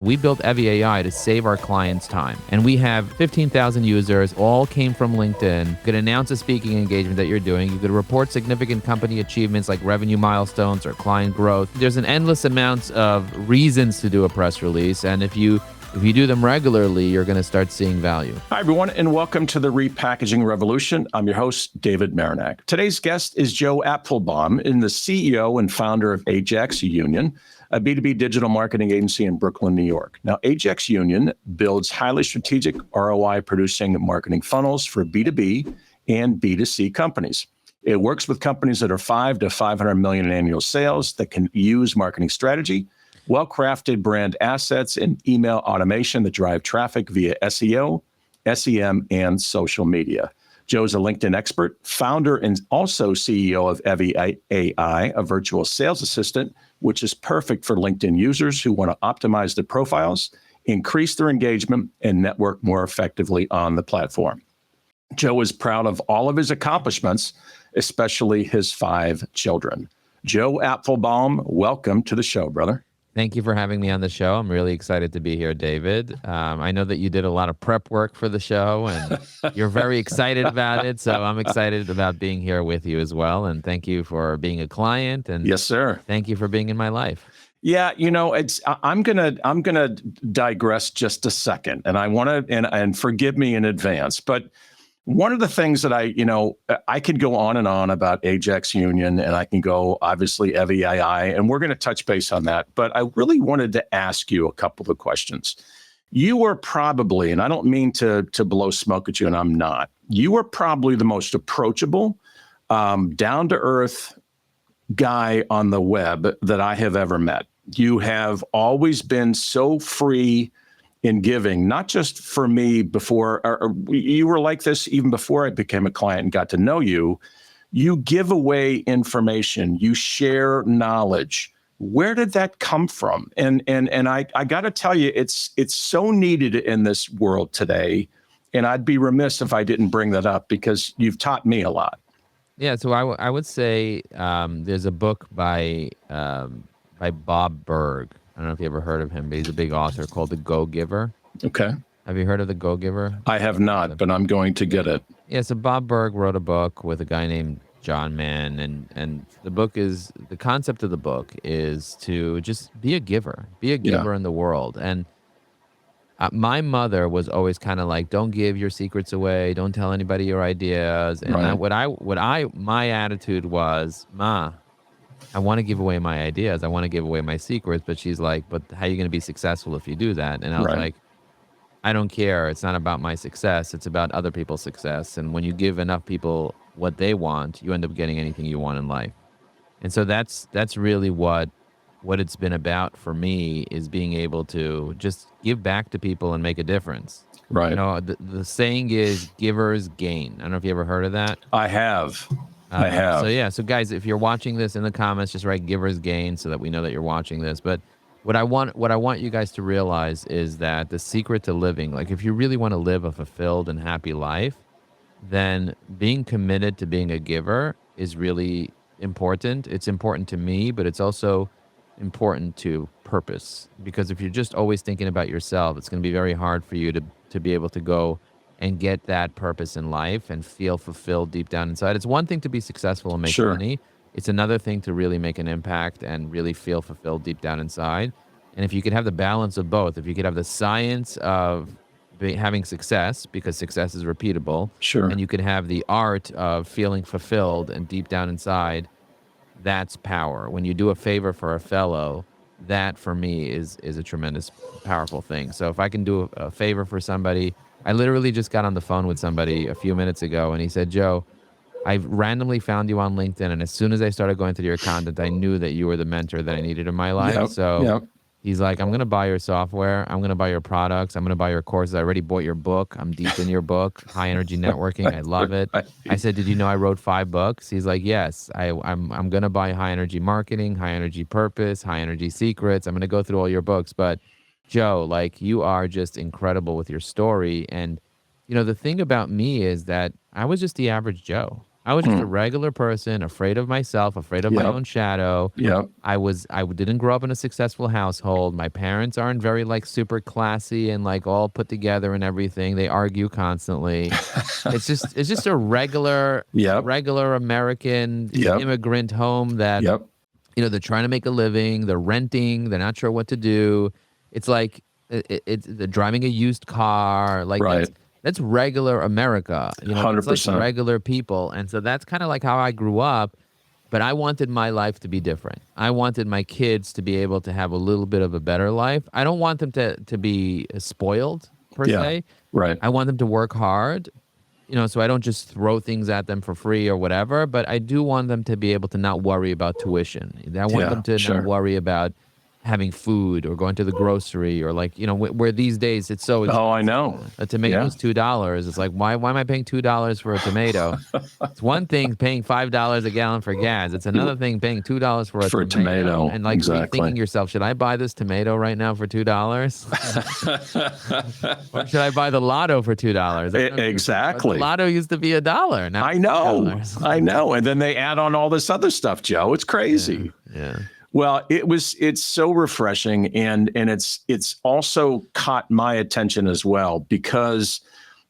We built Evie AI to save our clients time. And we have 15,000 users, all came from LinkedIn. You could announce a speaking engagement that you're doing. You could report significant company achievements like revenue milestones or client growth. There's an endless amount of reasons to do a press release. And if you do them regularly, you're going to start seeing value. Hi, everyone, and welcome to the Repackaging Revolution. I'm your host, David Marinak. Today's guest is Joe Apfelbaum, the CEO and founder of Ajax Union, a B2B digital marketing agency in Brooklyn, New York. Now, Ajax Union builds highly strategic ROI-producing marketing funnels for B2B and B2C companies. It works with companies that are 5 to 500 million in annual sales that can use marketing strategy, well-crafted brand assets, and email automation that drive traffic via SEO, SEM, and social media. Joe's a LinkedIn expert, founder, and also CEO of Evie AI, a virtual sales assistant, which is perfect for LinkedIn users who want to optimize their profiles, increase their engagement, and network more effectively on the platform. Joe is proud of all of his accomplishments, especially his 5 children. Joe Apfelbaum, welcome to the show, brother. Thank you for having me on the show. I'm really excited to be here, David. I know that you did a lot of prep work for the show, and you're very excited about it. So I'm excited about being here with you as well. And thank you for being a client. And yes, sir. Thank you for being in my life. Yeah, I'm gonna digress just a second, and I want to and forgive me in advance, but one of the things that I could go on and on about Ajax Union, and I can go obviously Evie AI, and we're going to touch base on that. But I really wanted to ask you a couple of questions. You were probably, and I don't mean to blow smoke at you, and I'm not. You were probably the most approachable, down to earth guy on the web that I have ever met. You have always been so free in giving, not just for me before, or you were like this even before I became a client and got to know you. You give away information, you share knowledge. Where did that come from? And I got to tell you, it's so needed in this world today. And I'd be remiss if I didn't bring that up because you've taught me a lot. Yeah, so I would say there's a book by Bob Berg. I don't know if you ever heard of him, but he's a big author called The Go-Giver. Okay. Have you heard of The Go-Giver? I have not, but I'm going to get it. Yeah, so Bob Berg wrote a book with a guy named John Mann, and the concept of the book is to just be a giver in the world. And my mother was always kind of like, don't give your secrets away, don't tell anybody your ideas. And right. My attitude was, Ma, I want to give away my ideas. I want to give away my secrets. But she's like, but how are you going to be successful if you do that? And I was like, I don't care. It's not about my success. It's about other people's success. And when you give enough people what they want, you end up getting anything you want in life. And so that's really what it's been about for me, is being able to just give back to people and make a difference. Right. The saying is givers gain. I don't know if you ever heard of that. I have. So guys, if you're watching this, in the comments, just write givers gain so that we know that you're watching this. But what I want you guys to realize is that the secret to living, like if you really want to live a fulfilled and happy life, then being committed to being a giver is really important. It's important to me, but it's also important to purpose. Because if you're just always thinking about yourself, it's going to be very hard for you to be able to go and get that purpose in life and feel fulfilled deep down inside. It's one thing to be successful and make money. It's another thing to really make an impact and really feel fulfilled deep down inside. And if you could have the balance of both, if you could have the science of having success, because success is repeatable, and you could have the art of feeling fulfilled and deep down inside, that's power. When you do a favor for a fellow, that for me is a tremendous, powerful thing. So if I can do a favor for somebody, I literally just got on the phone with somebody a few minutes ago, and he said, Joe, I randomly found you on LinkedIn, and as soon as I started going through your content, I knew that you were the mentor that I needed in my life. He's like, I'm going to buy your software. I'm going to buy your products. I'm going to buy your courses. I already bought your book. I'm deep in your book, High Energy Networking. I love it. I said, did you know I wrote 5 books? He's like, yes. I'm going to buy High Energy Marketing, High Energy Purpose, High Energy Secrets. I'm going to go through all your books. But Joe, like, you are just incredible with your story. And, the thing about me is that I was just the average Joe. I was just a Hmm. regular person, afraid of myself, afraid of my Yep. own shadow. Yep. I didn't grow up in a successful household. My parents aren't very like super classy and like all put together and everything. They argue constantly. It's just a Yep. regular American Yep. immigrant home that, Yep. they're trying to make a living, they're renting, they're not sure what to do. It's like they're driving a used car. Like Right. that's regular America. That's like 100%. regular people. And so that's kind of like how I grew up, but I wanted my life to be different. I wanted my kids to be able to have a little bit of a better life. I don't want them to be spoiled per Yeah. se. Right. I want them to work hard, so I don't just throw things at them for free or whatever, but I do want them to be able to not worry about tuition. I want Yeah. them to not Sure. worry about having food or going to the grocery or like, where these days it's so Oh, I expensive. know. A Yeah. tomato's $2. It's like, why am I paying $2 for a tomato? It's one thing paying $5 a gallon for gas. It's another thing paying $2 for a For a tomato. tomato. And like Exactly. rethinking yourself, should I buy this tomato right now for $2? Or should I buy the lotto for $2? The Exactly. lotto used to be $1. Now I it's know. $2. I know. And then they add on all this other stuff, Joe. It's Yeah. crazy. Yeah. Well, it's so refreshing, and it's also caught my attention as well because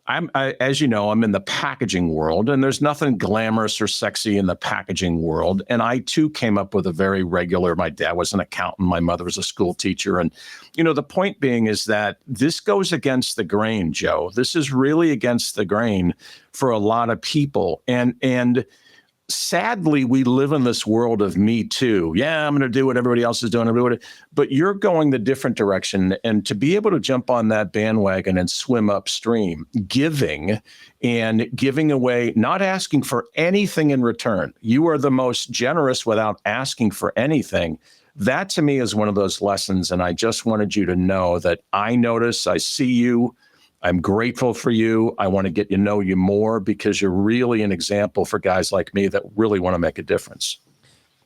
as you know, I'm in the packaging world, and there's nothing glamorous or sexy in the packaging world. And I too came up with a very regular. My dad was an accountant, my mother was a school teacher, and the point being is that this goes against the grain, Joe. This is really against the grain for a lot of people, and sadly, we live in this world of me too. Yeah, I'm going to do what everybody else is doing. But you're going the different direction. And to be able to jump on that bandwagon and swim upstream, giving away, not asking for anything in return. You are the most generous without asking for anything. That to me is one of those lessons. And I just wanted you to know that I notice, I see you. I'm grateful for you. I want to get to know you more because you're really an example for guys like me that really want to make a difference.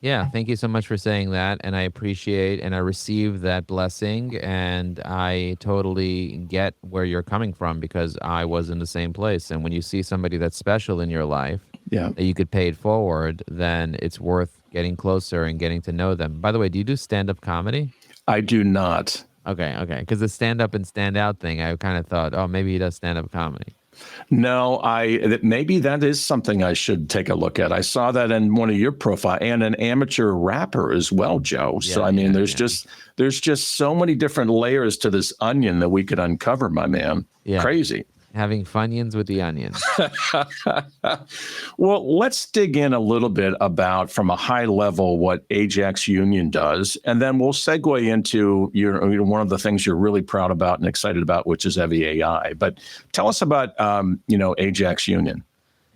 Yeah, thank you so much for saying that. And I appreciate and I receive that blessing. And I totally get where you're coming from because I was in the same place. And when you see somebody that's special in your life Yeah, that you could pay it forward, then it's worth getting closer and getting to know them. By the way, do you do stand up comedy? I do not. Okay, okay. Because the stand up and stand out thing, I kind of thought, oh, maybe he does stand up comedy. No, maybe that is something I should take a look at. I saw that in one of your profile and an amateur rapper as well, Joe. So Yeah, I mean, yeah, there's yeah. just so many different layers to this onion that we could uncover, my man. Yeah. Crazy. Having Funyuns with the onion. Well, let's dig in a little bit about, from a high level, what Ajax Union does, and then we'll segue into one of the things you're really proud about and excited about, which is Evie AI. But tell us about Ajax Union.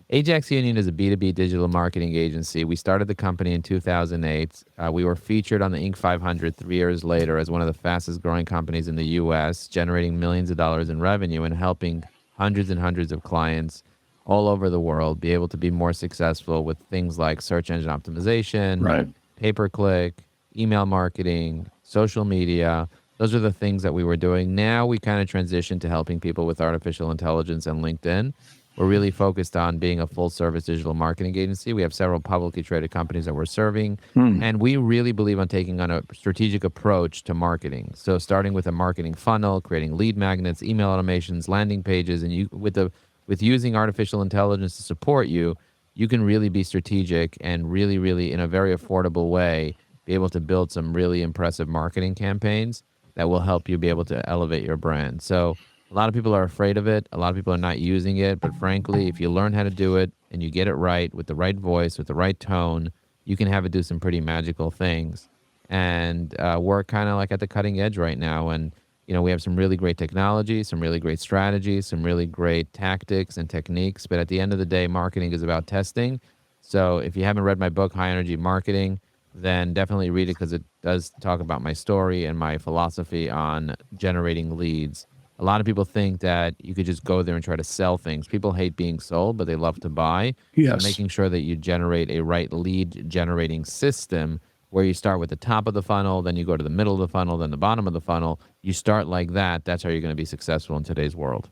Ajax Union is a B2B digital marketing agency. We started the company in 2008. We were featured on the Inc. 500 3 years later as one of the fastest growing companies in the U.S., generating millions of dollars in revenue and helping hundreds and hundreds of clients all over the world be able to be more successful with things like search engine optimization, Right. pay-per-click, email marketing, social media. Those are the things that we were doing. Now we kind of transitioned to helping people with artificial intelligence and LinkedIn. We're really focused on being a full-service digital marketing agency. We have several publicly traded companies that we're serving, and we really believe on taking on a strategic approach to marketing. So starting with a marketing funnel, creating lead magnets, email automations, landing pages, and with using artificial intelligence to support you, you can really be strategic and really, really, in a very affordable way, be able to build some really impressive marketing campaigns that will help you be able to elevate your brand. So a lot of people are afraid of it. A lot of people are not using it. But frankly, if you learn how to do it and you get it right with the right voice, with the right tone, you can have it do some pretty magical things. And we're kind of like at the cutting edge right now. And, we have some really great technology, some really great strategies, some really great tactics and techniques. But at the end of the day, marketing is about testing. So if you haven't read my book, High Energy Marketing, then definitely read it because it does talk about my story and my philosophy on generating leads. A lot of people think that you could just go there and try to sell things. People hate being sold, but they love to buy. Yes. So making sure that you generate a right lead generating system where you start with the top of the funnel, then you go to the middle of the funnel, then the bottom of the funnel. You start like that. That's how you're going to be successful in today's world.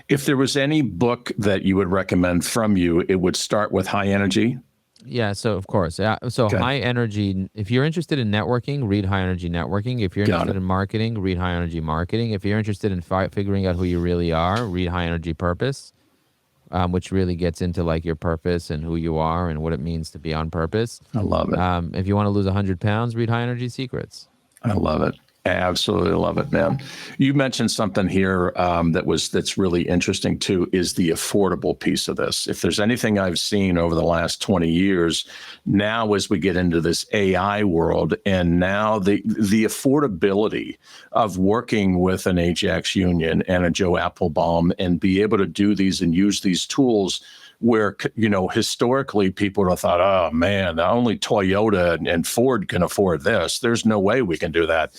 If there was any book that you would recommend from you, it would start with High Energy. Yeah, so of course. So Okay. high energy, if you're interested in networking, read high energy networking. If you're Got interested it. in marketing, read high energy marketing. If you're interested in figuring out who you really are, read high energy purpose, which really gets into like your purpose and who you are and what it means to be on purpose. I love it. If you want to lose 100 pounds, read high energy secrets. I love it. I absolutely love it, man. You mentioned something here that's really interesting too, is the affordable piece of this. If there's anything I've seen over the last 20 years, now as we get into this AI world, and now the affordability of working with an Ajax Union and a Joe Apfelbaum and be able to do these and use these tools where, historically people would have thought, oh man, only Toyota and Ford can afford this. There's no way we can do that.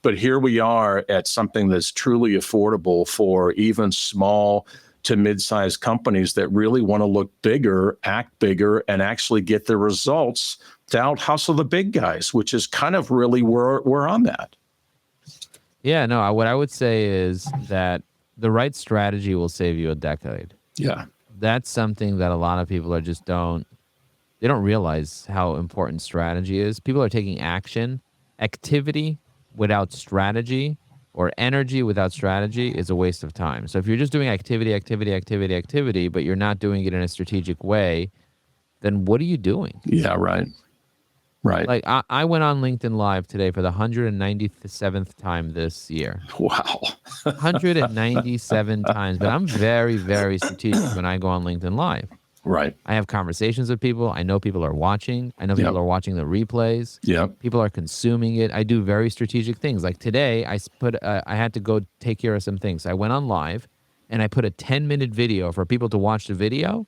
But here we are at something that's truly affordable for even small to mid-sized companies that really want to look bigger, act bigger, and actually get the results to out-hustle the big guys, which is kind of really where we're on that. Yeah, no, what I would say is that the right strategy will save you a decade. Yeah. That's something that a lot of people are they don't realize how important strategy is. People are taking action. Activity without strategy or energy without strategy is a waste of time. So if you're just doing activity, but you're not doing it in a strategic way, then what are you doing? Yeah, right. Right. Like I went on LinkedIn Live today for the 197th time this year. Wow. 197 times. But I'm very, very strategic when I go on LinkedIn Live. Right. I have conversations with people. I know people are watching. I know people are watching the replays. Yep. People are consuming it. I do very strategic things. Like today, I had to go take care of some things. I went on live, and I put a 10-minute video for people to watch the video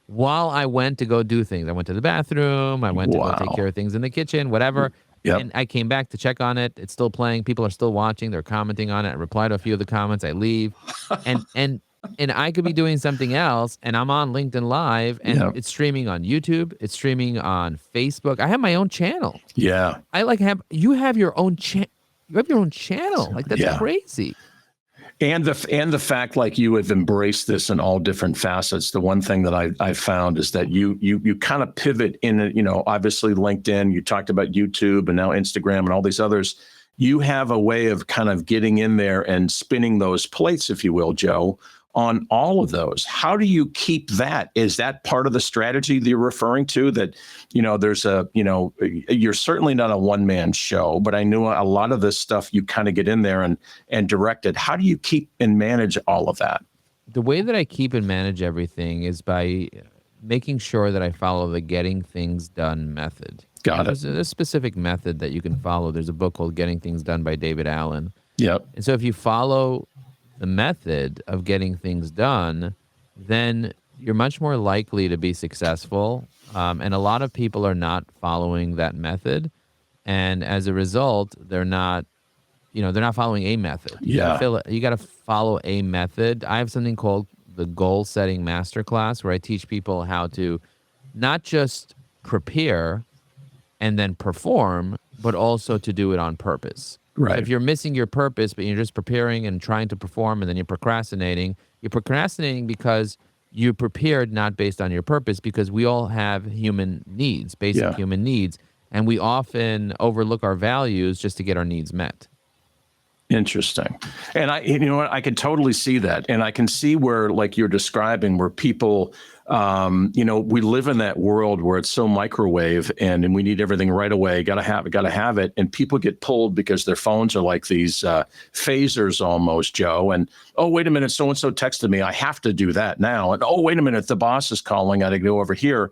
while I went to go do things. I went to the bathroom. I went to go take care of things in the kitchen, whatever. Yep. And I came back to check on it. It's still playing. People are still watching. They're commenting on it. I reply to a few of the comments. I leave, and I could be doing something else, and I'm on LinkedIn Live, and it's streaming on YouTube. It's streaming on Facebook. I have my own channel. Yeah. You have your own channel. You have your own channel. Like that's crazy. And the fact, like, you have embraced this in all different facets. The one thing that I found is that you kind of pivot in, obviously LinkedIn, you talked about YouTube and now Instagram and all these others. You have a way of kind of getting in there and spinning those plates, if you will, Joe, on all of those. How do you keep that? Is that part of the strategy that you're referring to? That, there's you're certainly not a one-man show, but I knew a lot of this stuff you kind of get in there and direct it. How do you keep and manage all of that? The way that I keep and manage everything is by making sure that I follow the getting things done method. Got it. There's a specific method that you can follow. There's a book called Getting Things Done by David Allen. Yep. And so if you follow the method of getting things done, then you're much more likely to be successful. And a lot of people are not following that method. And as a result, they're not following a method. Yeah. You got to follow a method. I have something called the Goal Setting Masterclass, where I teach people how to not just prepare and then perform, but also to do it on purpose. Right. So if you're missing your purpose, but you're just preparing and trying to perform, and then you're procrastinating because you prepared not based on your purpose, because we all have human needs, basic human needs, and we often overlook our values just to get our needs met. Interesting. And I can totally see that. And I can see where, like you're describing, where people, we live in that world where it's so microwave and we need everything right away. Got to have it. And people get pulled because their phones are like these phasers almost, Joe. And, oh, wait a minute, so-and-so texted me. I have to do that now. And, oh, wait a minute, the boss is calling. I got to go over here.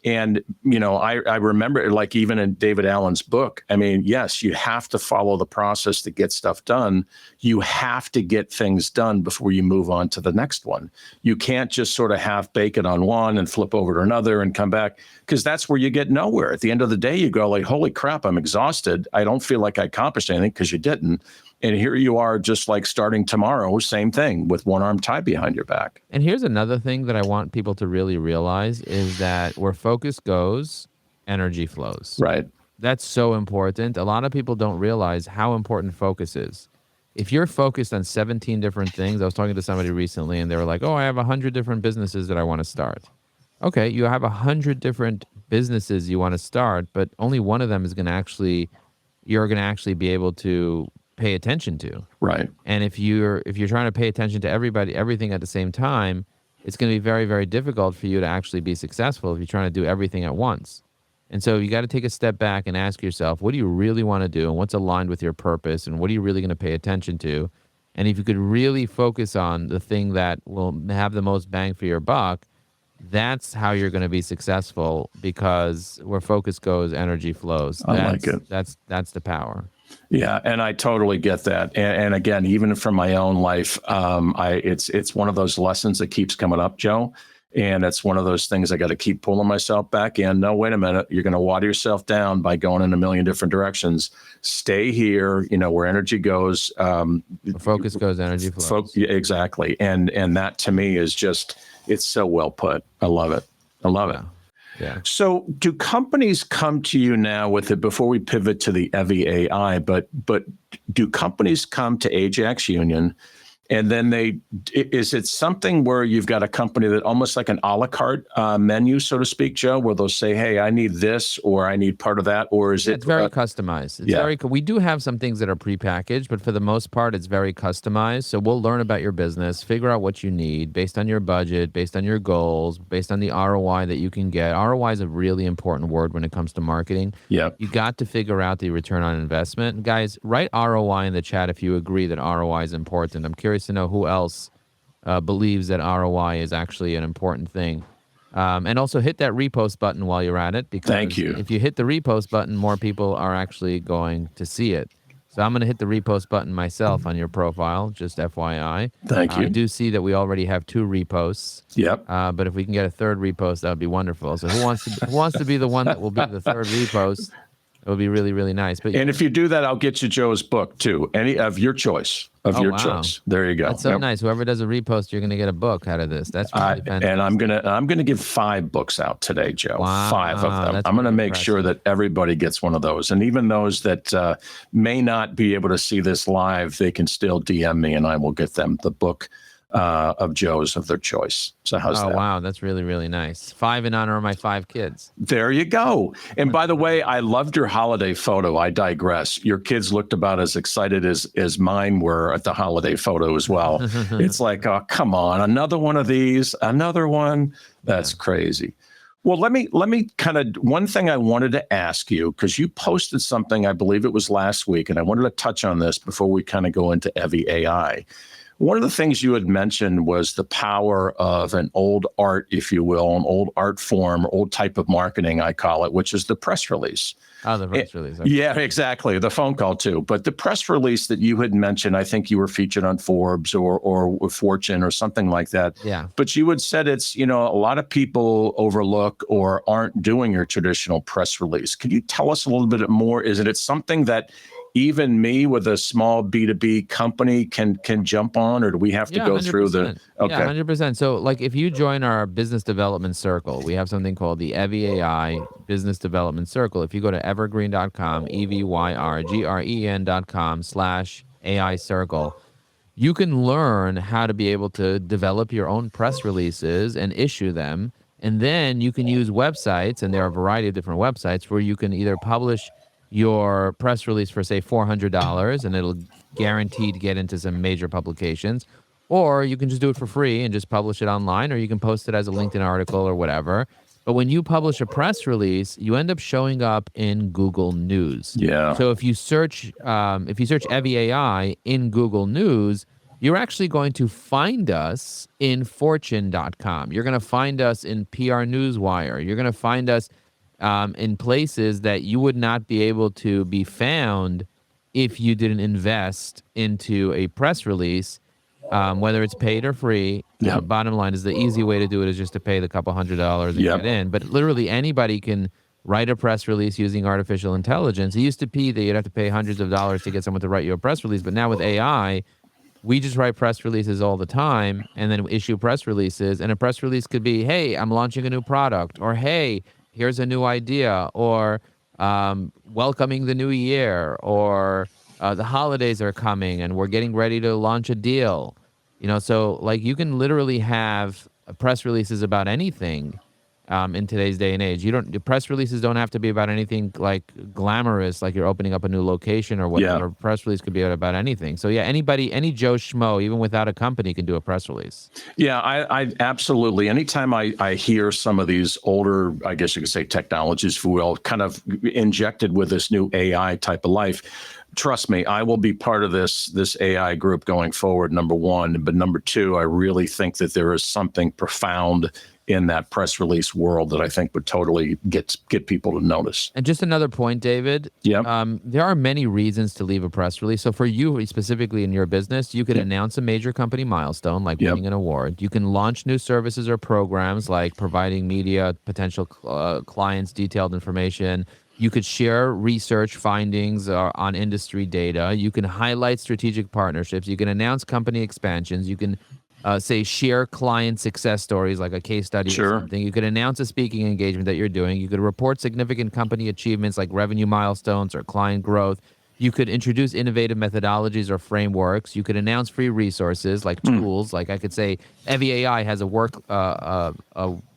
And, I remember, like, even in David Allen's book, I mean, yes, you have to follow the process to get stuff done. You have to get things done before you move on to the next one. You can't just sort of half bake it on one and flip over to another and come back, because that's where you get nowhere. At the end of the day, you go like, holy crap, I'm exhausted. I don't feel like I accomplished anything, because you didn't. And here you are, just like starting tomorrow, same thing, with one arm tied behind your back. And here's another thing that I want people to really realize is that where focus goes, energy flows. Right. That's so important. A lot of people don't realize how important focus is. if you're focused on 17 different things, I was talking to somebody recently and they were like, oh, I have 100 different businesses that I want to start. Okay, you have 100 different businesses you want to start, but only one of them is going to actually, you're going to actually be able to pay attention to. Right. And if you're trying to pay attention to everything at the same time, it's going to be very, very difficult for you to actually be successful if you're trying to do everything at once. And so you got to take a step back and ask yourself, what do you really want to do and what's aligned with your purpose and what are you really going to pay attention to? And if you could really focus on the thing that will have the most bang for your buck, that's how you're going to be successful, because where focus goes, energy flows. I like it. That's the power. Yeah, and I totally get that. And again, even from my own life, it's one of those lessons that keeps coming up, Joe. And it's one of those things I got to keep pulling myself back in. No, wait a minute. You're going to water yourself down by going in a million different directions. Stay here, where energy goes. Where focus goes, energy flows. Exactly. And that to me is just, it's so well put. I love it. I love it. Yeah. So do companies come to you now with it, before we pivot to the Evie AI, but do companies come to Ajax Union and then is it something where you've got a company that almost like an a la carte menu, so to speak, Joe, where they'll say, hey, I need this or I need part of that, or is it? It's very customized. We do have some things that are prepackaged, but for the most part, it's very customized. So we'll learn about your business, figure out what you need based on your budget, based on your goals, based on the ROI that you can get. ROI is a really important word when it comes to marketing. Yeah. You got to figure out the return on investment. And guys, write ROI in the chat if you agree that ROI is important. I'm curious to know who else believes that ROI is actually an important thing. And also hit that repost button while you're at it, because Thank you. If you hit the repost button, more people are actually going to see it. So I'm going to hit the repost button myself on your profile, just FYI. Thank you. I do see that we already have 2 reposts. Yep. But if we can get a 3rd repost, that would be wonderful. So who wants to be the one that will be the 3rd repost? It would be really, really nice. And if you do that, I'll get you Joe's book too. Any of your choice. Choice. There you go. That's so nice. Whoever does a repost, you're going to get a book out of this. That's really fantastic. And I'm gonna give 5 books out today, Joe. Wow, 5 of them. I'm going to make sure impressive. that everybody gets one of those. And even those that may not be able to see this live, they can still DM me and I will get them the book of Joe's of their choice. So how's that? Oh, wow. That's really, really nice. 5 in honor of my 5 kids. There you go. And by the way, I loved your holiday photo. I digress. Your kids looked about as excited as mine were at the holiday photo as well. It's like, oh, come on, another one of these, another one. That's crazy. Well, let me kind of, one thing I wanted to ask you, because you posted something, I believe it was last week, and I wanted to touch on this before we kind of go into Evie AI. One of the things you had mentioned was the power of an old art, if you will, an old art form, old type of marketing, I call it, which is the press release. Oh, the press release. Okay. Yeah, exactly. The phone call too. But the press release that you had mentioned, I think you were featured on Forbes or Fortune or something like that. Yeah. But you had said it's, a lot of people overlook or aren't doing your traditional press release. Could you tell us a little bit more? Is it something that even me with a small B2B company can jump on, or do we have to go 100%. through the? Okay. Yeah, 100%. So like if you join our business development circle, we have something called the Evie AI Business Development Circle. If you go to evergreen.com, evergreen.com/AI circle, you can learn how to be able to develop your own press releases and issue them. And then you can use websites, and there are a variety of different websites where you can either publish your press release for, say, $400, and it'll guaranteed to get into some major publications, or you can just do it for free and just publish it online, or you can post it as a LinkedIn article or whatever. But when you publish a press release, you end up showing up in Google News. Yeah. So if you search Evie AI in Google News, you're actually going to find us in Fortune.com. You're going to find us in PR Newswire. You're going to find us in places that you would not be able to be found if you didn't invest into a press release, whether it's paid or free. Yep. Bottom line is the easy way to do it is just to pay the couple $100 and Yep. get in. But literally anybody can write a press release using artificial intelligence. It used to be that you'd have to pay hundreds of dollars to get someone to write you a press release. But now with AI, we just write press releases all the time and then issue press releases. And a press release could be, hey, I'm launching a new product, or hey, here's a new idea, or welcoming the new year, or the holidays are coming and we're getting ready to launch a deal. So like you can literally have press releases about anything in today's day and age. The press releases don't have to be about anything like glamorous, like you're opening up a new location or Yeah. whatever. Press release could be about anything. So yeah, anybody, any Joe Schmo, even without a company, can do a press release. Yeah, I absolutely. Anytime I hear some of these older, I guess you could say technologies, if you will, kind of injected with this new AI type of life, trust me, I will be part of this AI group going forward, number one. But number two, I really think that there is something profound in that press release world that I think would totally get people to notice. And just another point, David. Yeah. There are many reasons to leave a press release. So for you specifically in your business, you could announce a major company milestone like winning an award. You can launch new services or programs like providing media, potential clients, detailed information. You could share research findings on industry data. You can highlight strategic partnerships. You can announce company expansions. You can say share client success stories like a case study or something. You could announce a speaking engagement that you're doing. You could report significant company achievements like revenue milestones or client growth. You could introduce innovative methodologies or frameworks. You could announce free resources like tools. Like I could say, Evie AI has a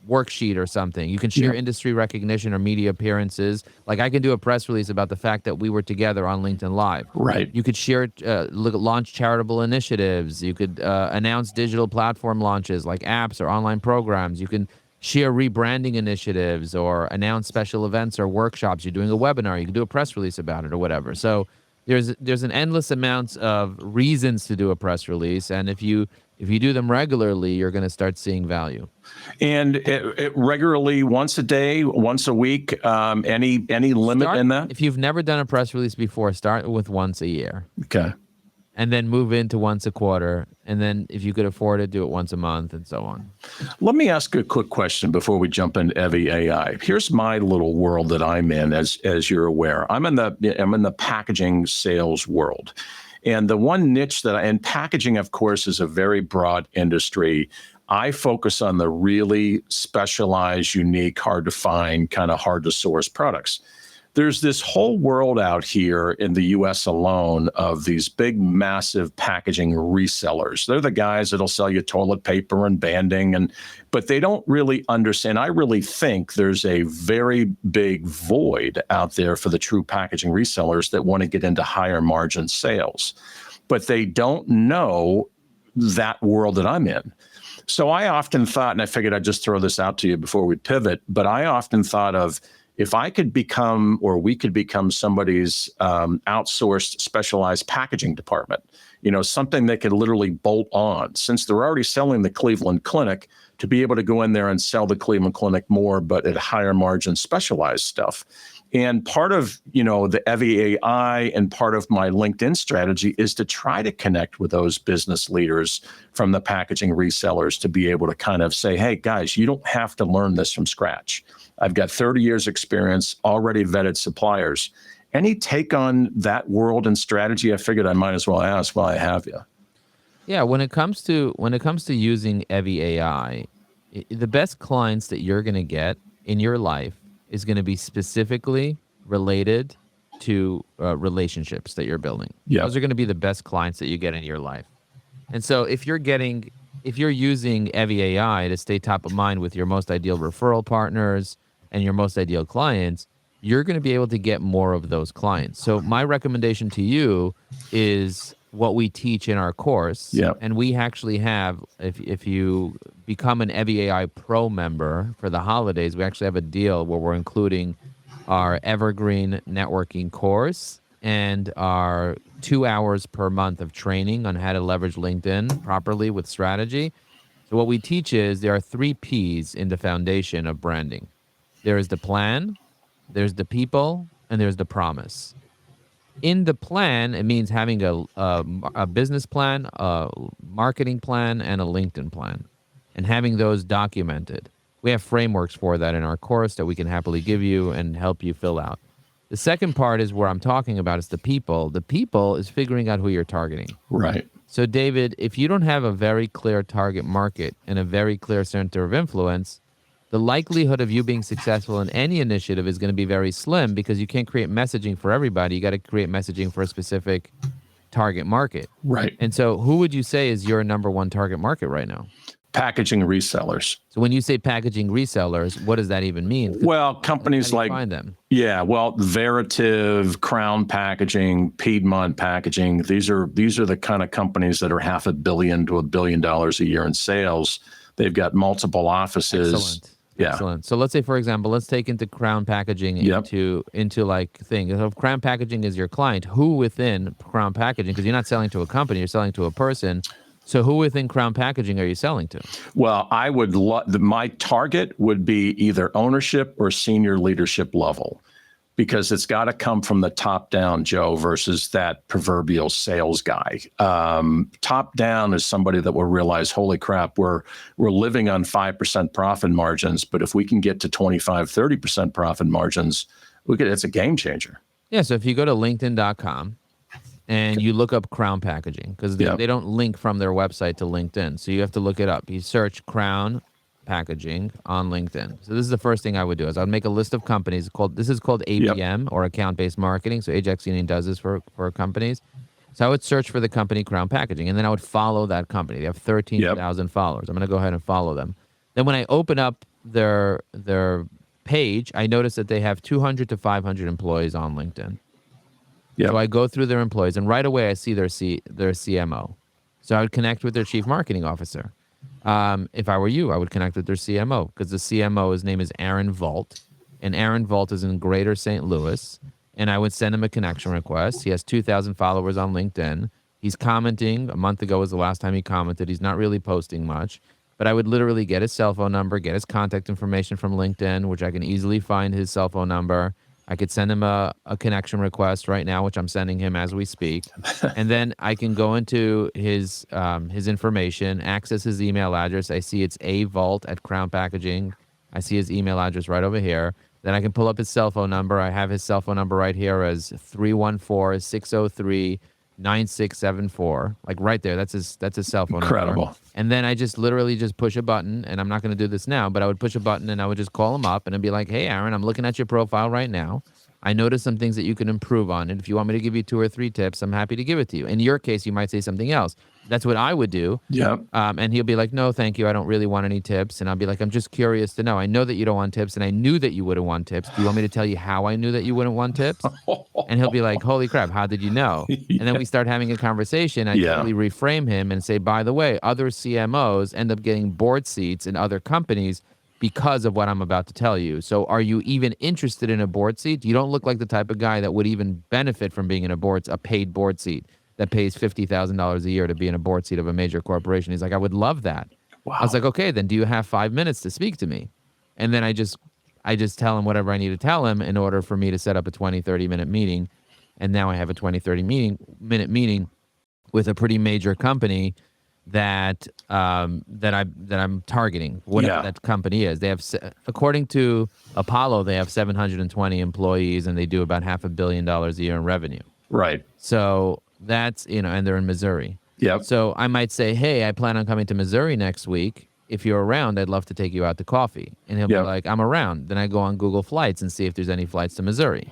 worksheet or something. You can share industry recognition or media appearances. Like I can do a press release about the fact that we were together on LinkedIn Live. Right. You could share, launch charitable initiatives. You could announce digital platform launches like apps or online programs. You can share rebranding initiatives or announce special events or workshops. You're doing a webinar. You can do a press release about it or whatever. So there's an endless amount of reasons to do a press release, and if you do them regularly, you're going to start seeing value. And it regularly, once a day, once a week, any limit in that? If you've never done a press release before, start with once a year. Okay. And then move into once a quarter. And then if you could afford it, do it once a month and so on. Let me ask a quick question before we jump into Evie AI. Here's my little world that I'm in, as you're aware. I'm in the packaging sales world. And the one niche and packaging, of course, is a very broad industry. I focus on the really specialized, unique, hard to find, kind of hard to source products. There's this whole world out here in the US alone of these big, massive packaging resellers. They're the guys that'll sell you toilet paper and banding, but they don't really understand. I really think there's a very big void out there for the true packaging resellers that want to get into higher margin sales, but they don't know that world that I'm in. So I often thought, and I figured I'd just throw this out to you before we pivot, but I often thought of, if I could become, or we could become somebody's outsourced specialized packaging department, something they could literally bolt on, since they're already selling the Cleveland Clinic, to be able to go in there and sell the Cleveland Clinic more, but at higher margin specialized stuff. And part of, the Evie AI and part of my LinkedIn strategy is to try to connect with those business leaders from the packaging resellers to be able to kind of say, hey, guys, you don't have to learn this from scratch. I've got 30 years experience, already vetted suppliers. Any take on that world and strategy? I figured I might as well ask while I have you. Yeah, when it comes to using Evie AI, the best clients that you're going to get in your life is going to be specifically related to relationships that you're building. Yeah. Those are going to be the best clients that you get in your life. And so if you're using Evie AI to stay top of mind with your most ideal referral partners and your most ideal clients, you're going to be able to get more of those clients. So my recommendation to you is what we teach in our course. Yeah. And we actually have, if you become an Evie AI Pro member for the holidays, we actually have a deal where we're including our Evergreen Networking course and our 2 hours per month of training on how to leverage LinkedIn properly with strategy. So what we teach is there are 3 Ps in the foundation of branding. There is the plan, there's the people, and there's the promise. In the plan, it means having a business plan, a marketing plan, and a LinkedIn plan, and having those documented. We have frameworks for that in our course that we can happily give you and help you fill out. The second part is where I'm talking about is the people. The people is figuring out who you're targeting. Right. So, David, if you don't have a very clear target market and a very clear center of influence, the likelihood of you being successful in any initiative is going to be very slim because you can't create messaging for everybody. You got to create messaging for a specific target market. Right. And so who would you say is your number one target market right now? Packaging resellers. So when you say packaging resellers, what does that even mean? Well, companies like, find them? Yeah, well, Veritiv, Crown Packaging, Piedmont Packaging, these are the kind of companies that are $500 million to $1 billion a year in sales. They've got multiple offices. Excellent. Yeah. Excellent. So let's say, for example, let's take into Crown Packaging into like thing. So if Crown Packaging is your client, who within Crown Packaging, because you're not selling to a company, you're selling to a person. So who within Crown Packaging are you selling to? Well, I would my target would be either ownership or senior leadership level, because it's got to come from the top down, Joe, versus that proverbial sales guy. Top down is somebody that will realize, holy crap, we're living on 5% profit margins, but if we can get to 25, 30% profit margins, it's a game changer. Yeah. So if you go to LinkedIn.com and you look up Crown Packaging, because they don't link from their website to LinkedIn, so you have to look it up. You search Crown Packaging on LinkedIn. So this is the first thing I would do is I'd make a list of companies this is called ABM or account-based marketing. So Ajax Union does this for companies. So I would search for the company Crown Packaging, and then I would follow that company. They have 13,000 followers. I'm going to go ahead and follow them. Then when I open up their page, I notice that they have 200 to 500 employees on LinkedIn. So I go through their employees, and right away I see their CMO. So I would connect with their chief marketing officer. If I were you, I would connect with their CMO, because the CMO, his name is Aaron Vault, and Aaron Vault is in Greater St. Louis, and I would send him a connection request. He has 2,000 followers on LinkedIn. He's commenting. A month ago was the last time he commented. He's not really posting much, but I would literally get his cell phone number, get his contact information from LinkedIn, which I can easily find his cell phone number. I could send him a connection request right now, which I'm sending him as we speak. And then I can go into his information, access his email address. I see it's avault@Crown Packaging. I see his email address right over here. Then I can pull up his cell phone number. I have his cell phone number right here as 314-603-9674. Like right there. That's his cell phone Incredible. number. And then I just literally just push a button, and I'm not going to do this now, but I would push a button and I would just call him up and I'd be like, hey, Aaron, I'm looking at your profile right now. I noticed some things that you can improve on. And if you want me to give you 2 or 3 tips, I'm happy to give it to you. In your case, you might say something else. That's what I would do. Yeah. And he'll be like, no, thank you. I don't really want any tips. And I'll be like, I'm just curious to know. I know that you don't want tips, and I knew that you wouldn't want tips. Do you want me to tell you how I knew that you wouldn't want tips? And he'll be like, holy crap, how did you know? And then we start having a conversation. I totally reframe him and say, by the way, other CMOs end up getting board seats in other companies because of what I'm about to tell you. So are you even interested in a board seat? You don't look like the type of guy that would even benefit from being in a paid board seat that pays $50,000 a year to be in a board seat of a major corporation. He's like, I would love that. Wow. I was like, okay, then do you have 5 minutes to speak to me? And then I just tell him whatever I need to tell him in order for me to set up a 20, 30-minute meeting. And now I have a 20, 30-minute meeting with a pretty major company that I'm targeting, whatever that company is. They have, according to Apollo, they have 720 employees, and they do about $500 million a year in revenue. Right. So that's, and they're in Missouri. Yep. So I might say, hey, I plan on coming to Missouri next week. If you're around, I'd love to take you out to coffee. And he'll be like, I'm around. Then I go on Google Flights and see if there's any flights to Missouri.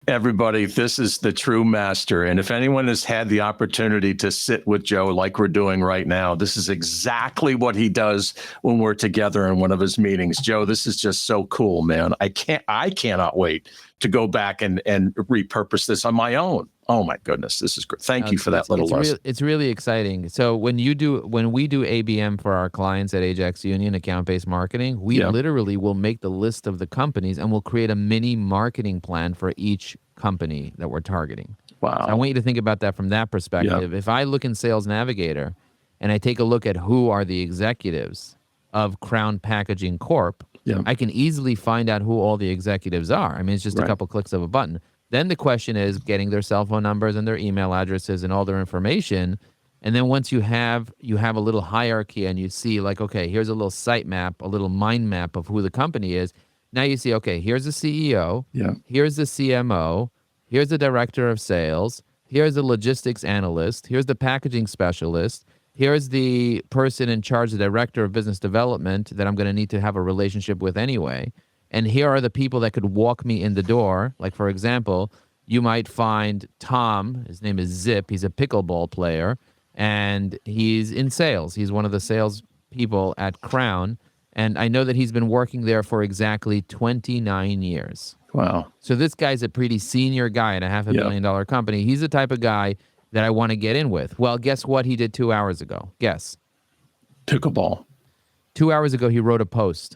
Everybody, this is the true master. And if anyone has had the opportunity to sit with Joe like we're doing right now, this is exactly what he does when we're together in one of his meetings. Joe, this is just so cool, man. I cannot wait to go back and repurpose this on my own. Oh my goodness, this is great. Thank you for that little lesson. It's really exciting. So when we do ABM for our clients at Ajax Union, account-based marketing, we literally will make the list of the companies and we'll create a mini marketing plan for each company that we're targeting. Wow. So I want you to think about that from that perspective. If I look in Sales Navigator and I take a look at who are the executives of Crown Packaging Corp, I can easily find out who all the executives are. I mean, it's just a couple clicks of a button. Then the question is getting their cell phone numbers and their email addresses and all their information. And then once you have a little hierarchy and you see like, okay, here's a little site map, a little mind map of who the company is. Now you see, okay, here's the CEO. Here's the CMO. Here's the director of sales. Here's the logistics analyst. Here's the packaging specialist. Here's the person in charge, the director of business development that I'm going to need to have a relationship with anyway. And here are the people that could walk me in the door. Like, for example, you might find Tom. His name is Zip. He's a pickleball player, and he's in sales. He's one of the sales people at Crown. And I know that he's been working there for exactly 29 years. Wow. So this guy's a pretty senior guy in a $500 million company. He's the type of guy that I want to get in with. Well, guess what he did 2 hours ago? Guess. Pickleball. 2 hours ago, he wrote a post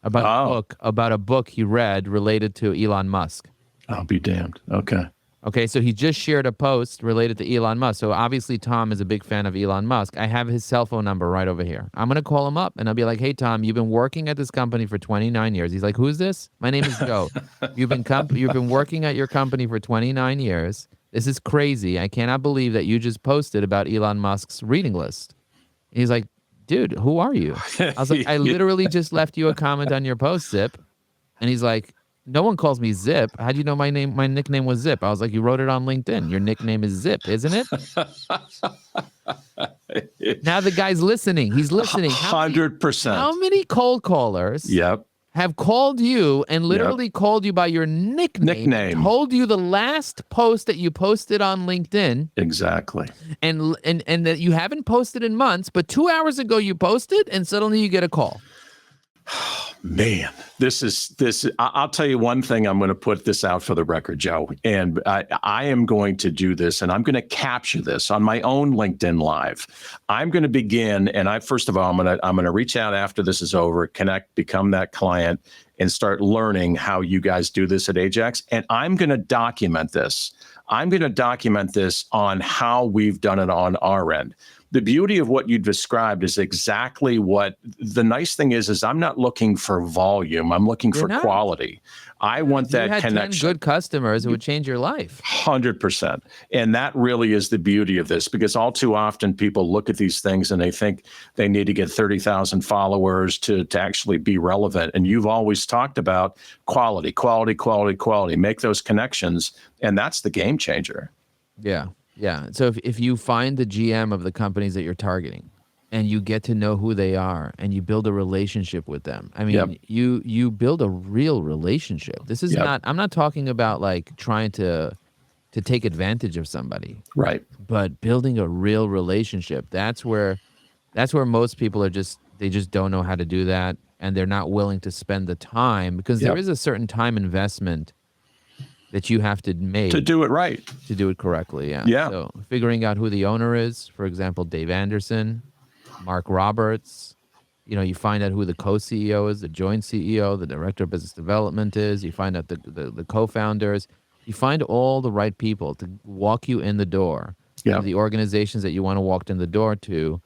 about a book he read related to Elon Musk. I'll be damned. Okay, so he just shared a post related to Elon Musk. So obviously Tom is a big fan of Elon Musk. I have his cell phone number right over here. I'm going to call him up and I'll be like, hey, Tom, you've been working at this company for 29 years. He's like, who's this? My name is Joe. You've been working at your company for 29 years. This is crazy. I cannot believe that you just posted about Elon Musk's reading list. And he's like, dude, who are you? I was like, I literally just left you a comment on your post, Zip. And he's like, no one calls me Zip. How do you know my name? My nickname was Zip. I was like, you wrote it on LinkedIn. Your nickname is Zip, isn't it? Now the guy's listening. He's listening. 100%. How many cold callers have called you and literally called you by your nickname, told you the last post that you posted on LinkedIn. Exactly. And that you haven't posted in months, but 2 hours ago you posted and suddenly you get a call. Man, I'll tell you one thing. I'm going to put this out for the record, Joe, and I am going to do this, and I'm going to capture this on my own LinkedIn Live. I'm going to begin, and first of all, I'm going to reach out after this is over, connect, become that client, and start learning how you guys do this at Ajax. And I'm going to document this. I'm going to document this on how we've done it on our end. The beauty of what you described is exactly what the nice thing is I'm not looking for volume. I'm looking for quality. I want that connection. You had 10 good customers, it would change your life. 100%. And that really is the beauty of this, because all too often people look at these things and they think they need to get 30,000 followers to actually be relevant. And you've always talked about quality, make those connections. And that's the game changer. Yeah. Yeah. So if you find the GM of the companies that you're targeting and you get to know who they are and you build a relationship with them, I mean, you build a real relationship. This is I'm not talking about like trying to take advantage of somebody. Right. But building a real relationship, that's where most people they just don't know how to do that. And they're not willing to spend the time, because there is a certain time investment that you have to make to do it right, to do it correctly. Yeah. So figuring out who the owner is, for example, Dave Anderson, Mark Roberts, you find out who the co-CEO is, the joint CEO, the director of business development is, you find out the co-founders, you find all the right people to walk you in the door to the organizations that you want to walk in the door to.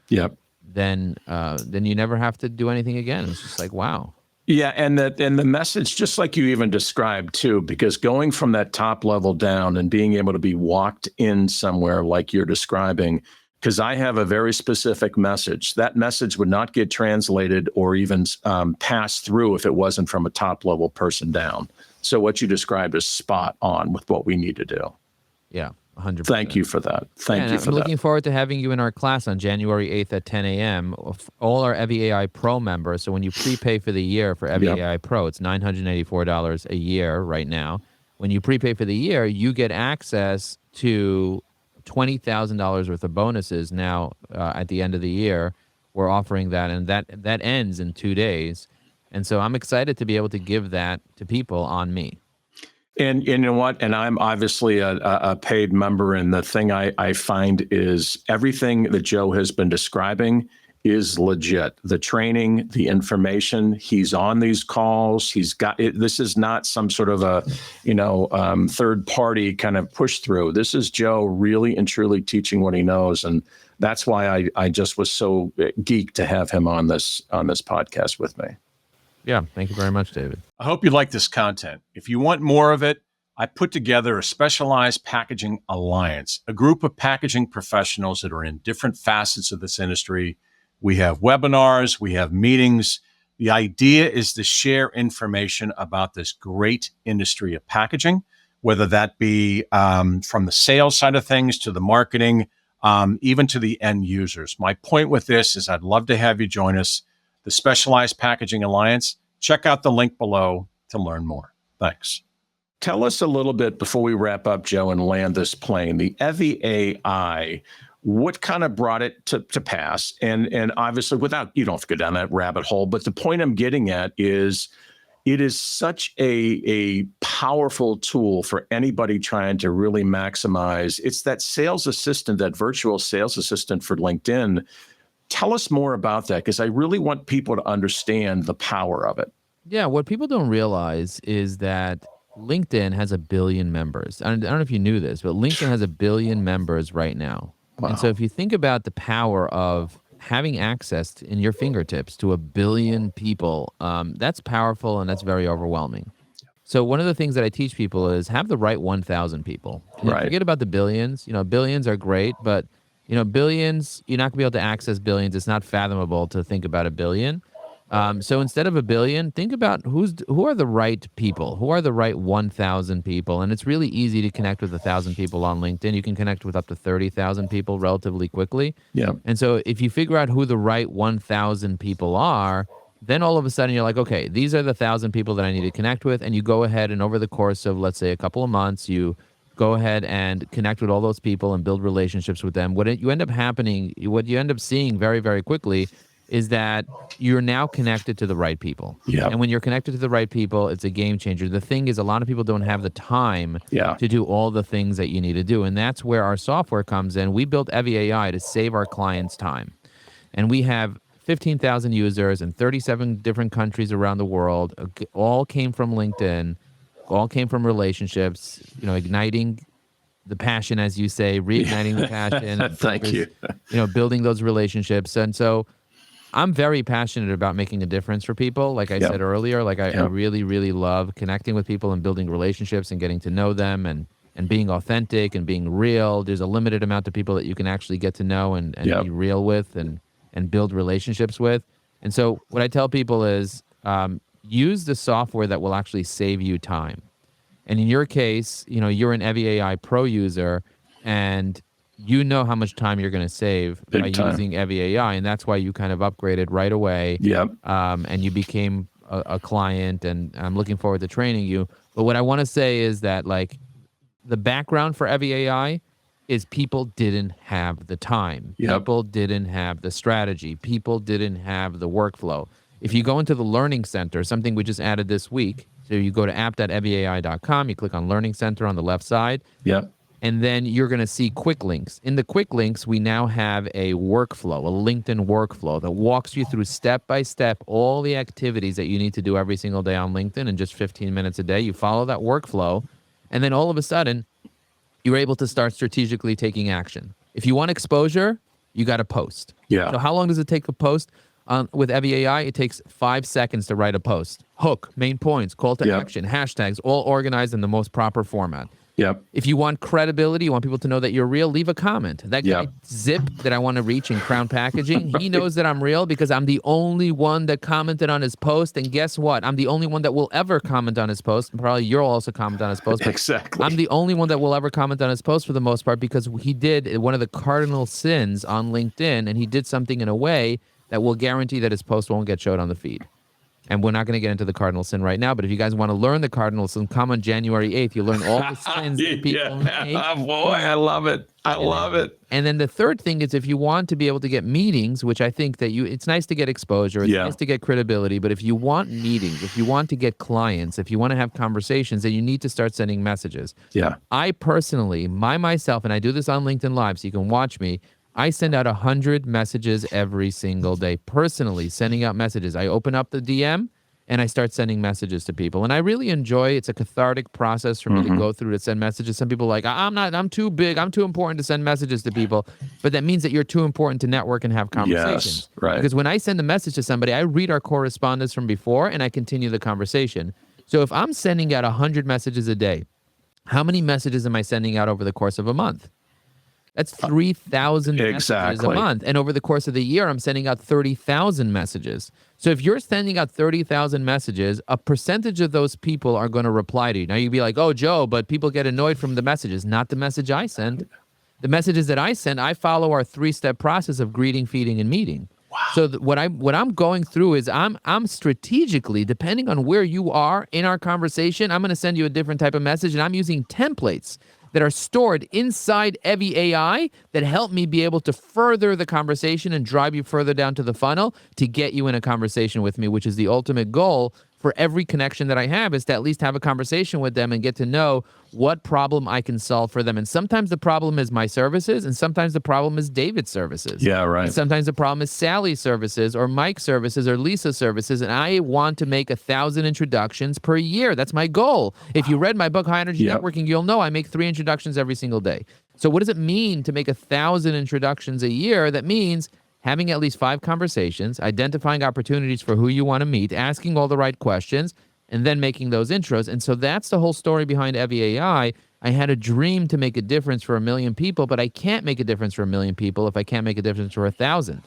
Then you never have to do anything again. It's just like, wow. Yeah, and the message, just like you even described too, because going from that top level down and being able to be walked in somewhere like you're describing, because I have a very specific message. That message would not get translated or even passed through if it wasn't from a top level person down. So what you described is spot on with what we need to do. Yeah. 100%. Thank you for that. Thank you for that. I'm looking forward to having you in our class on January 8th at 10 a.m. All our Evie AI Pro members. So when you prepay for the year for Evie AI Pro, it's $984 a year right now. When you prepay for the year, you get access to $20,000 worth of bonuses now at the end of the year. We're offering that, and that ends in 2 days. And so I'm excited to be able to give that to people on me. And you know what? And I'm obviously a paid member. And the thing I find is everything that Joe has been describing is legit. The training, the information, he's on these calls. He's got it. This is not some sort of a, third party kind of push through. This is Joe really and truly teaching what he knows. And that's why I just was so geeked to have him on this podcast with me. Yeah, thank you very much, David. I hope you like this content. If you want more of it, I put together a specialized packaging alliance, a group of packaging professionals that are in different facets of this industry. We have webinars, we have meetings. The idea is to share information about this great industry of packaging, whether that be from the sales side of things to the marketing, even to the end users. My point with this is I'd love to have you join us, the Specialized Packaging Alliance. Check out the link below to learn more. Thanks. Tell us a little bit before we wrap up, Joe, and land this plane. The Evie AI, what kind of brought it to pass? And obviously, without, you don't have to go down that rabbit hole, but the point I'm getting at is it is such a powerful tool for anybody trying to really maximize. It's that sales assistant, that virtual sales assistant for LinkedIn. Tell us more about that, because I really want people to understand the power of it. Yeah, what people don't realize is that LinkedIn has 1 billion members. I don't know if you knew this, but LinkedIn has 1 billion members right now. Wow. And so if you think about the power of having access in your fingertips to 1 billion people, that's powerful and that's very overwhelming. So one of the things that I teach people is have the right 1,000 people. Right. Forget about the billions. Billions are great, but billions, you're not gonna be able to access billions. It's not fathomable to think about 1 billion. So instead of 1 billion, think about who are the right people, who are the right 1,000 people. And it's really easy to connect with 1,000 people on LinkedIn. You can connect with up to 30,000 people relatively quickly. Yeah. And so if you figure out who the right 1,000 people are, then all of a sudden you're like, okay, these are the 1,000 people that I need to connect with. And you go ahead and over the course of, let's say, a couple of months, you go ahead and connect with all those people and build relationships with them. What you end up seeing very, very quickly is that you're now connected to the right people. Yeah. And when you're connected to the right people, it's a game changer. The thing is, a lot of people don't have the time to do all the things that you need to do. And that's where our software comes in. We built Evie AI to save our clients time. And we have 15,000 users in 37 different countries around the world. All came from LinkedIn, all came from relationships, igniting the passion, as you say, reigniting the passion. Thank you. Building those relationships. And so I'm very passionate about making a difference for people. Like I said earlier, I really, really love connecting with people and building relationships and getting to know them and being authentic and being real. There's a limited amount of people that you can actually get to know and be real with and build relationships with. And so what I tell people is use the software that will actually save you time. And in your case, you're an Evie AI Pro user and you know how much time you're going to save by using Evie AI, and that's why you kind of upgraded right away. And you became a client, and I'm looking forward to training you. But what I want to say is that, the background for Evie AI is people didn't have the time. People didn't have the strategy. People didn't have the workflow. If you go into the Learning Center, something we just added this week, so you go to app.evieai.com, you click on Learning Center on the left side. And then you're going to see quick links. In the quick links, we now have a workflow, a LinkedIn workflow that walks you through step by step all the activities that you need to do every single day on LinkedIn in just 15 minutes a day. You follow that workflow, and then all of a sudden, you're able to start strategically taking action. If you want exposure, you got to post. So how long does it take to post? With Evie AI, it takes 5 seconds to write a post. Hook, main points, call to action, hashtags, all organized in the most proper format. If you want credibility, you want people to know that you're real, leave a comment. That guy, Zip, that I want to reach in Crown Packaging, he knows that I'm real because I'm the only one that commented on his post. And guess what? I'm the only one that will ever comment on his post. And probably you'll also comment on his post. Exactly. I'm the only one that will ever comment on his post for the most part because he did one of the cardinal sins on LinkedIn, and he did something in a way that will guarantee that his post won't get showed on the feed. And we're not going to get into the cardinal sin right now, but if you guys want to learn the cardinal sin, come on January 8th. You learn all the sins that people make. Boy, I love it. I love it. And then the third thing is if you want to be able to get meetings, which I think that it's nice to get exposure, it's nice to get credibility, but if you want meetings, if you want to get clients, if you want to have conversations, then you need to start sending messages. I personally, myself, and I do this on LinkedIn Live, so you can watch me, I send out 100 messages every single day, personally sending out messages. I open up the DM and I start sending messages to people. And I really enjoy, it's a cathartic process for me to go through to send messages. Some people are like, I'm too big, I'm too important to send messages to people. But that means that you're too important to network and have conversations. Because when I send a message to somebody, I read our correspondence from before and I continue the conversation. So if I'm sending out 100 messages a day, how many messages am I sending out over the course of a month? That's 3,000 messages a month. And over the course of the year, I'm sending out 30,000 messages. So if you're sending out 30,000 messages, a percentage of those people are going to reply to you. Now you'd be like, oh, Joe, but people get annoyed from the messages. Not the message I send. The messages that I send, I follow our 3-step process of greeting, feeding, and meeting. Wow. So what I'm going through is I'm strategically, depending on where you are in our conversation, I'm going to send you a different type of message, and I'm using templates that are stored inside Evie AI that help me be able to further the conversation and drive you further down to the funnel to get you in a conversation with me, which is the ultimate goal for every connection that I have, is to at least have a conversation with them and get to know what problem I can solve for them. And sometimes the problem is my services, and sometimes the problem is David's services. Yeah, right. And sometimes the problem is Sally's services or Mike's services or Lisa's services. And I want to make 1,000 introductions per year. That's my goal. If you read my book, High Energy Networking, you'll know I make 3 introductions every single day. So what does it mean to make 1,000 introductions a year? That means having at least 5 conversations, identifying opportunities for who you want to meet, asking all the right questions, and then making those intros. And so that's the whole story behind Evie AI. I had a dream to make a difference for 1 million people, but I can't make a difference for 1 million people if I can't make a difference for 1,000.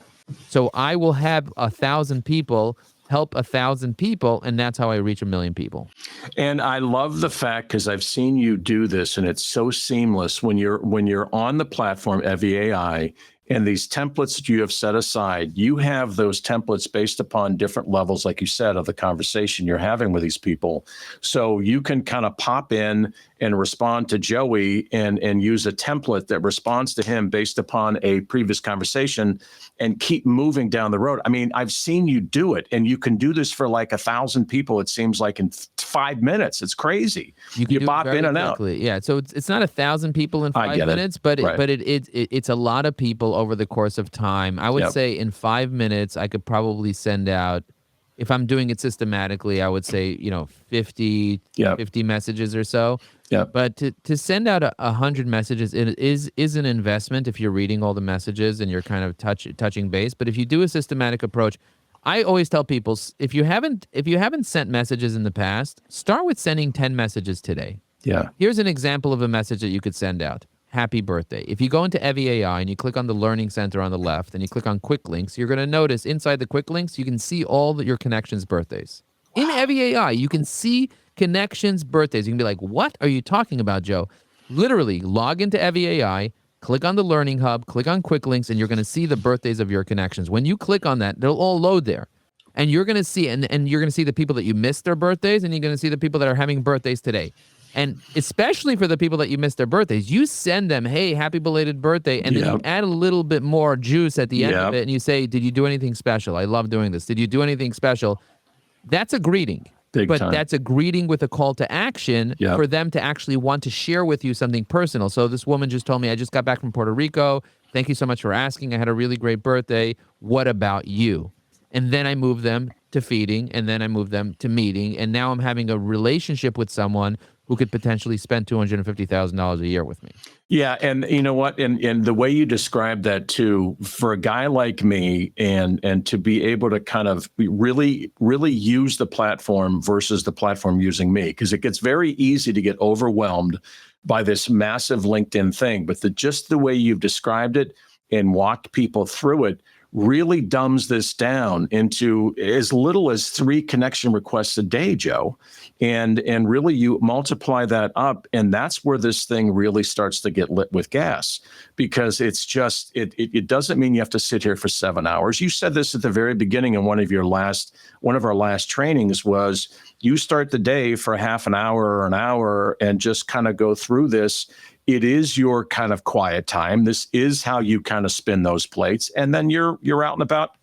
So I will have 1,000 people help 1,000 people, and that's how I reach 1 million people. And I love the fact, because I've seen you do this, and it's so seamless when you're on the platform Evie AI, and these templates that you have set aside, you have those templates based upon different levels, like you said, of the conversation you're having with these people. So you can kind of pop in and respond to Joey and use a template that responds to him based upon a previous conversation and keep moving down the road. I mean, I've seen you do it, and you can do this for like 1,000 people, it seems like, in 5 minutes. It's crazy. You pop in and out. Yeah, so it's not 1,000 people in 5 minutes, but it's a lot of people over the course of time. I would say in 5 minutes, I could probably send out, if I'm doing it systematically, I would say, 50 messages or so. Yeah. But to send out 100 messages, it is an investment if you're reading all the messages and you're kind of touching base. But if you do a systematic approach, I always tell people, if you haven't sent messages in the past, start with sending 10 messages today. Yeah. Here's an example of a message that you could send out. Happy birthday. If you go into Evie AI and you click on the Learning Center on the left and you click on Quick Links, you're going to notice inside the Quick Links, you can see all your connections' birthdays. Wow. In Evie AI, you can see connections' birthdays. You can be like, what are you talking about, Joe? Literally, log into Evie AI, click on the Learning Hub, click on Quick Links, and you're going to see the birthdays of your connections. When you click on that, they'll all load there. And you're going to see, and you're going to see the people that you missed their birthdays, and you're going to see the people that are having birthdays today. And especially for the people that you missed their birthdays, you send them, hey, happy belated birthday. And then you add a little bit more juice at the end of it. And you say, did you do anything special? I love doing this. Did you do anything special? That's a greeting. But that's a greeting with a call to action for them to actually want to share with you something personal. So this woman just told me, I just got back from Puerto Rico. Thank you so much for asking. I had a really great birthday. What about you? And then I move them to feeding, and then I move them to meeting. And now I'm having a relationship with someone who could potentially spend $250,000 a year with me. Yeah, and you know what? And the way you described that too, for a guy like me, and to be able to kind of really use the platform versus the platform using me, because it gets very easy to get overwhelmed by this massive LinkedIn thing. But just the way you've described it and walked people through it really dumbs this down into as little as 3 connection requests a day, Joe. And really you multiply that up, and that's where this thing really starts to get lit with gas, because it's just, it doesn't mean you have to sit here for 7 hours. You said this at the very beginning in one of our last trainings was you start the day for half an hour or an hour and just kind of go through this. It is your kind of quiet time. This is how you kind of spin those plates, and then you're out and about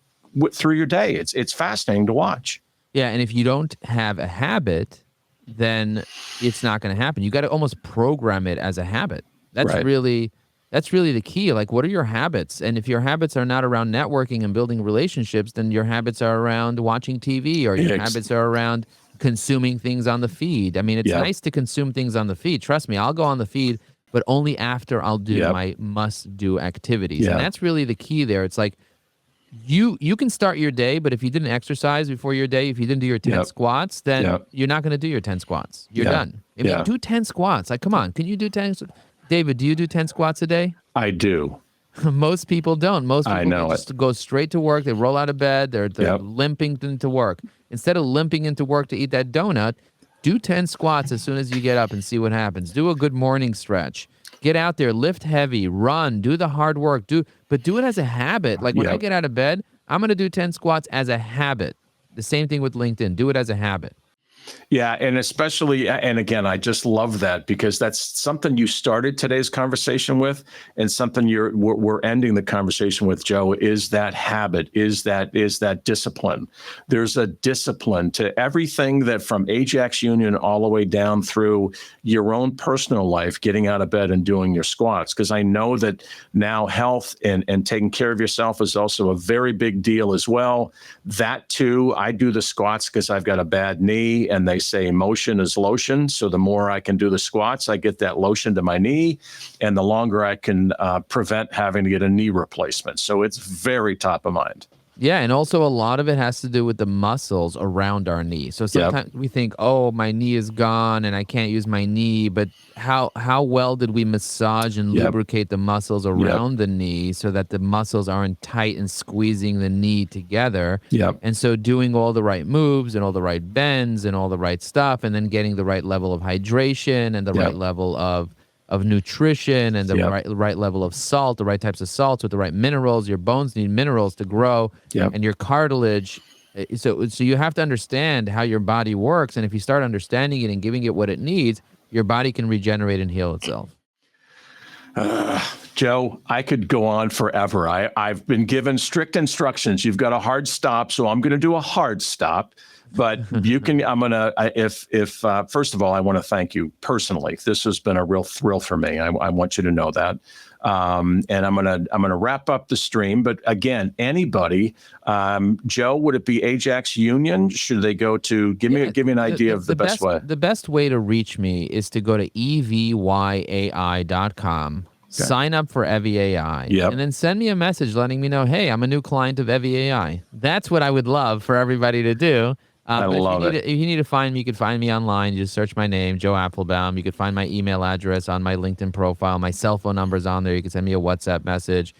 through your day. It's fascinating to watch. Yeah, and if you don't have a habit, then it's not going to happen. You got to almost program it as a habit. That's really the key. Like, what are your habits? And if your habits are not around networking and building relationships, then your habits are around watching TV, or your habits are around consuming things on the feed. I mean, it's nice to consume things on the feed. Trust me, I'll go on the feed, but only after I'll do my must-do activities. And that's really the key there. It's like you can start your day, but if you didn't exercise before your day, if you didn't do your 10 squats, then you're not going to do your 10 squats. You're done. I mean, do 10 squats. Like, come on. Can you do 10? David, do you do 10 squats a day? I do. Most people don't. Most people just go straight to work. They roll out of bed. They're limping into work. Instead of limping into work to eat that donut, do 10 squats as soon as you get up and see what happens. Do a good morning stretch. Get out there, lift heavy, run, do the hard work, but do it as a habit. Like when I get out of bed, I'm going to do 10 squats as a habit. The same thing with LinkedIn. Do it as a habit. Yeah, and especially, and again, I just love that because that's something you started today's conversation with, and something we're ending the conversation with, Joe, is that habit, is that discipline. There's a discipline to everything, that from Ajax Union all the way down through your own personal life, getting out of bed and doing your squats. Because I know that now health and taking care of yourself is also a very big deal as well. That too, I do the squats because I've got a bad knee, and they say motion is lotion. So the more I can do the squats, I get that lotion to my knee, and the longer I can prevent having to get a knee replacement. So it's very top of mind. Yeah, and also a lot of it has to do with the muscles around our knee. So sometimes we think, oh, my knee is gone and I can't use my knee, but how well did we massage and lubricate the muscles around the knee so that the muscles aren't tight and squeezing the knee together? And so doing all the right moves and all the right bends and all the right stuff, and then getting the right level of hydration and the right level of nutrition and the right level of salt, the right types of salts with the right minerals. Your bones need minerals to grow, and your cartilage. So you have to understand how your body works, and if you start understanding it and giving it what it needs, your body can regenerate and heal itself. Joe, I could go on forever. I've been given strict instructions. You've got a hard stop, so I'm going to do a hard stop. But you can, first of all, I want to thank you personally. This has been a real thrill for me. I want you to know that. And I'm going to wrap up the stream. But again, anybody, Joe, would it be Ajax Union? Should they go to, give me an idea of the best way? The best way to reach me is to go to evyai.com. Okay. Sign up for EvyAI, and then send me a message letting me know, hey, I'm a new client of EvyAI. That's what I would love for everybody to do. I love it. If you need to find me, you can find me online. You just search my name, Joe Apfelbaum. You can find my email address on my LinkedIn profile. My cell phone number is on there. You can send me a WhatsApp message.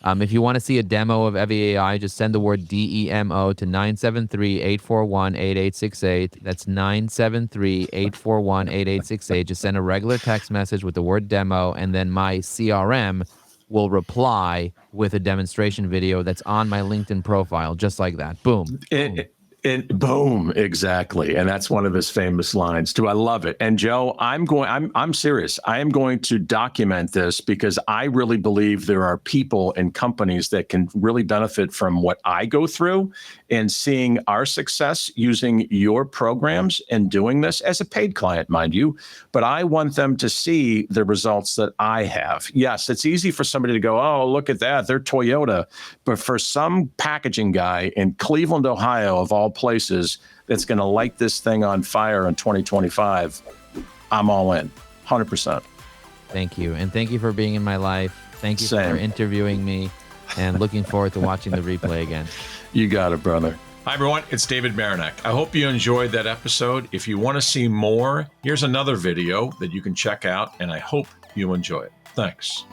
If you want to see a demo of EvyAI, just send the word DEMO to 973-841-8868. That's 973-841-8868. Just send a regular text message with the word demo, and then my CRM will reply with a demonstration video that's on my LinkedIn profile, just like that. Boom. Boom, exactly. And that's one of his famous lines too. I love it. And Joe, I'm serious. I am going to document this because I really believe there are people and companies that can really benefit from what I go through, and seeing our success using your programs and doing this as a paid client, mind you. But I want them to see the results that I have. Yes, it's easy for somebody to go, oh, look at that, they're Toyota. But for some packaging guy in Cleveland, Ohio, of all places, that's going to light this thing on fire in 2025, I'm all in, 100%. Thank you. And thank you for being in my life. Thank you for interviewing me, and looking forward to watching the replay again. You got it, brother. Hi, everyone. It's David Marinak. I hope you enjoyed that episode. If you want to see more, here's another video that you can check out, and I hope you enjoy it. Thanks.